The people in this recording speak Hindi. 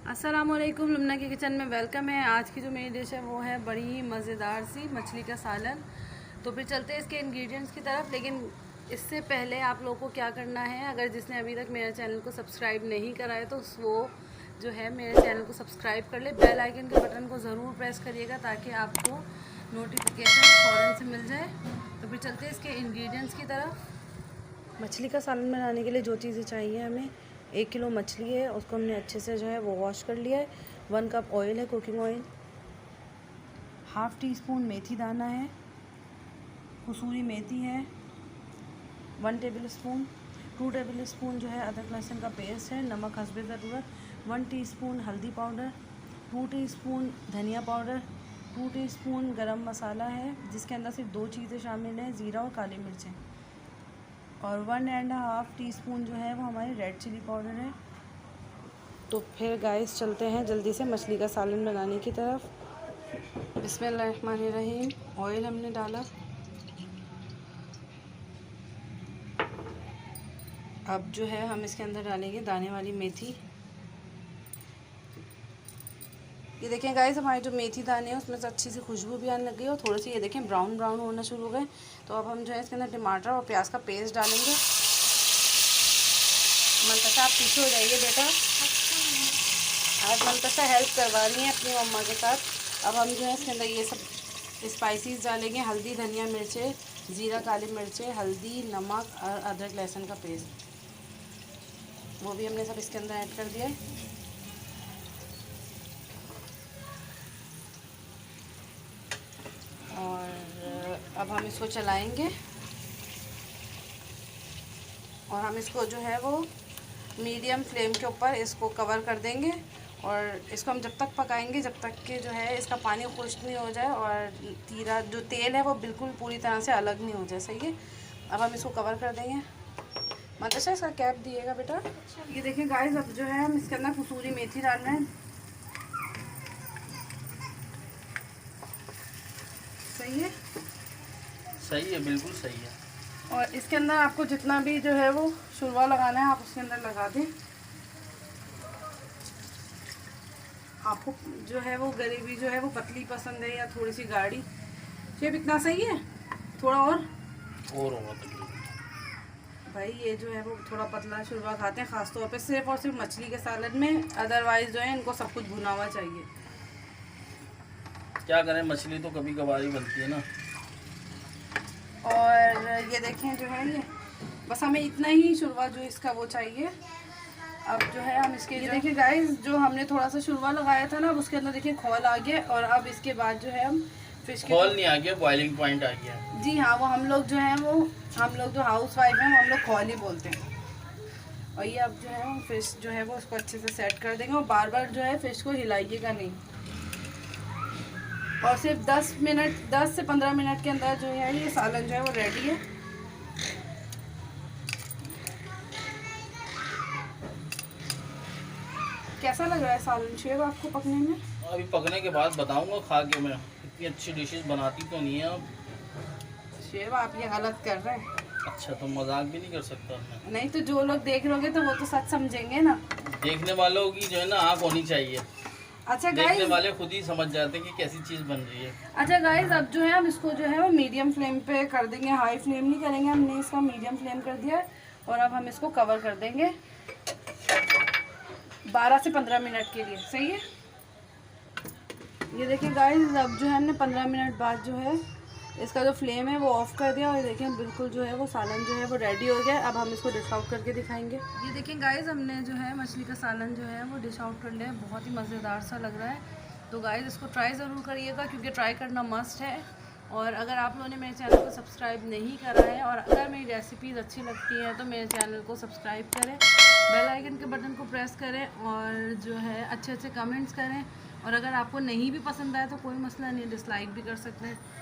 अस्सलामुअलैकुम, लुमना के किचन में वेलकम है। आज की जो मेरी डिश है वो है बड़ी ही मज़ेदार सी मछली का सालन। तो फिर चलते हैं इसके इंग्रेडिएंट्स की तरफ, लेकिन इससे पहले आप लोगों को क्या करना है, अगर जिसने अभी तक मेरे चैनल को सब्सक्राइब नहीं करा है तो वो जो है मेरे चैनल को सब्सक्राइब कर ले। बेल आइकन के बटन को ज़रूर प्रेस करिएगा ताकि आपको नोटिफिकेशन फ़ौरन से मिल जाए। तो फिर चलते हैं इसके इंग्रेडिएंट्स की तरफ। मछली का सालन बनाने के लिए जो चीज़ें चाहिए हमें, 1 किलो मछली है, उसको हमने अच्छे से जो है वो वॉश कर लिया है। 1 कप ऑयल है, cooking oil. Half teaspoon मेथी दाना है, कसूरी मेथी है। 1 टेबल स्पून 2 टेबल स्पून जो है अदरक लहसुन का पेस्ट है। नमक हस्बे ज़रूरत। 1 टीस्पून हल्दी पाउडर, 2 टीस्पून धनिया पाउडर, 2 टीस्पून गरम मसाला है, जिसके अंदर सिर्फ 2 चीज़ें शामिल हैं, ज़ीरा और काली मिर्चें। और 1.5 टीस्पून जो है वो हमारी रेड चिली पाउडर है। तो फिर गाइस चलते हैं जल्दी से मछली का सालन बनाने की तरफ। बिस्मिल्लाहिर्रहमानिर्रहीम। ऑयल हमने डाला। अब जो है हम इसके अंदर डालेंगे दाने वाली मेथी। ये देखें गाइस, हमारे जो मेथी दाने हैं उसमें से अच्छी सी खुशबू भी आने लग गई और थोड़ी सी ये देखें ब्राउन ब्राउन होना शुरू हो गए। तो अब हम जो है इसके अंदर टमाटर और प्याज का पेस्ट डालेंगे। मनतशा आप पीछे हो जाइए बेटा, आज मनतशा हेल्प करवा रही हैं अपनी मम्मा के साथ। अब हम जो है इसके अंदर ये सब स्पाइसेस डालेंगे। हल्दी, धनिया, मिर्चें, ज़ीरा, काली मिर्चें, हल्दी, नमक और अदरक लहसुन का पेस्ट, वो भी हमने सब इसके अंदर ऐड कर दिया है। और अब हम इसको चलाएंगे और हम इसको जो है वो मीडियम फ्लेम के ऊपर इसको कवर कर देंगे। और इसको हम जब तक पकाएंगे जब तक कि जो है इसका पानी खुश्क नहीं हो जाए और तीरा जो तेल है वो बिल्कुल पूरी तरह से अलग नहीं हो जाए। सही है। अब हम इसको कवर कर देंगे। मतलब इसका कैप दिएगा बेटा। ये देखें गाइस, अब जो है हम इसके अंदर कसूरी मेथी डाल रहे हैं। सही है, सही है, बिल्कुल सही है। और इसके अंदर आपको जितना भी जो है वो शुरवा लगाना है आप उसके अंदर लगा दें। आपको जो है वो ग्रेवी जो है वो पतली पसंद है या थोड़ी सी गाढ़ी? शेफ इतना सही है, थोड़ा और होगा तकरीबन। भाई ये जो है वो थोड़ा पतला शुरवा खाते हैं ख़ास तौर पे सिर्फ और सिर्फ मछली के सालन में। अदरवाइज़ जो है इनको सब कुछ भुना हुआ चाहिए। क्या करें, मछली तो कभी कभार ही बनती है ना। और ये देखें जो है ये बस हमें इतना ही शुरवा जो इसका वो चाहिए। अब जो है हम इसके ये देखिए गाइस, जो हमने थोड़ा सा शुरवा लगाया था ना, अब उसके अंदर देखिए खोल आ गया। और अब इसके बाद जो है हम फिश के खोल नहीं आ गया, बॉइलिंग पॉइंट आ गया। जी हाँ, वो हम लोग जो है वो हम लोग जो हाउस वाइफ हैं हम लोग खोल ही बोलते हैं। और ये अब जो है हम फिश जो है वो उसको अच्छे से सेट कर देंगे और बार बार जो है फिश को हिलाइएगा नहीं। और सिर्फ 10 से 15 मिनट के अंदर जो है ये सालन जो है वो रेडी है। कैसा लग रहा है सालन शेफ आपको पकने में? अभी पकने के बाद बताऊंगा खा के। मैं इतनी अच्छी डिशेस बनाती तो नहीं है अब। शेफ आप ये गलत कर रहे हैं। अच्छा, तो मजाक भी नहीं कर सकता मैं। नहीं तो जो लोग देख लोगे तो वो तो सच समझेंगे ना। देखने वालों की जो है ना आँख होनी चाहिए। अच्छा देखने गाइस, वाले खुद ही समझ जाते हैं कि कैसी चीज़ बन रही है। अच्छा गाइस, अब जो है हम इसको जो है वो मीडियम फ्लेम पे कर देंगे। हाई फ्लेम नहीं करेंगे, हमने इसका मीडियम फ्लेम कर दिया है। और अब हम इसको कवर कर देंगे 12 से 15 मिनट के लिए। सही है। ये देखिए गाइस, अब जो है हमने 15 मिनट बाद जो है इसका जो फ्लेम है वो ऑफ़ कर दिया। और ये देखें बिल्कुल जो है वो सालन जो है वो रेडी हो गया। अब हम इसको डिश आउट करके दिखाएंगे। ये देखें गाइस, हमने जो है मछली का सालन जो है वो डिश आउट कर लिया है। बहुत ही मज़ेदार सा लग रहा है। तो गाइस इसको ट्राई ज़रूर करिएगा क्योंकि ट्राई करना मस्ट है। और अगर आप लोगों ने मेरे चैनल को सब्सक्राइब नहीं करा है और अगर मेरी रेसिपीज़ अच्छी लगती हैं तो मेरे चैनल को सब्सक्राइब करें, बेल आइकन के बटन को प्रेस करें और जो है अच्छे अच्छे कमेंट्स करें। और अगर आपको नहीं भी पसंद आए तो कोई मसला नहीं, डिसलाइक भी कर सकते हैं।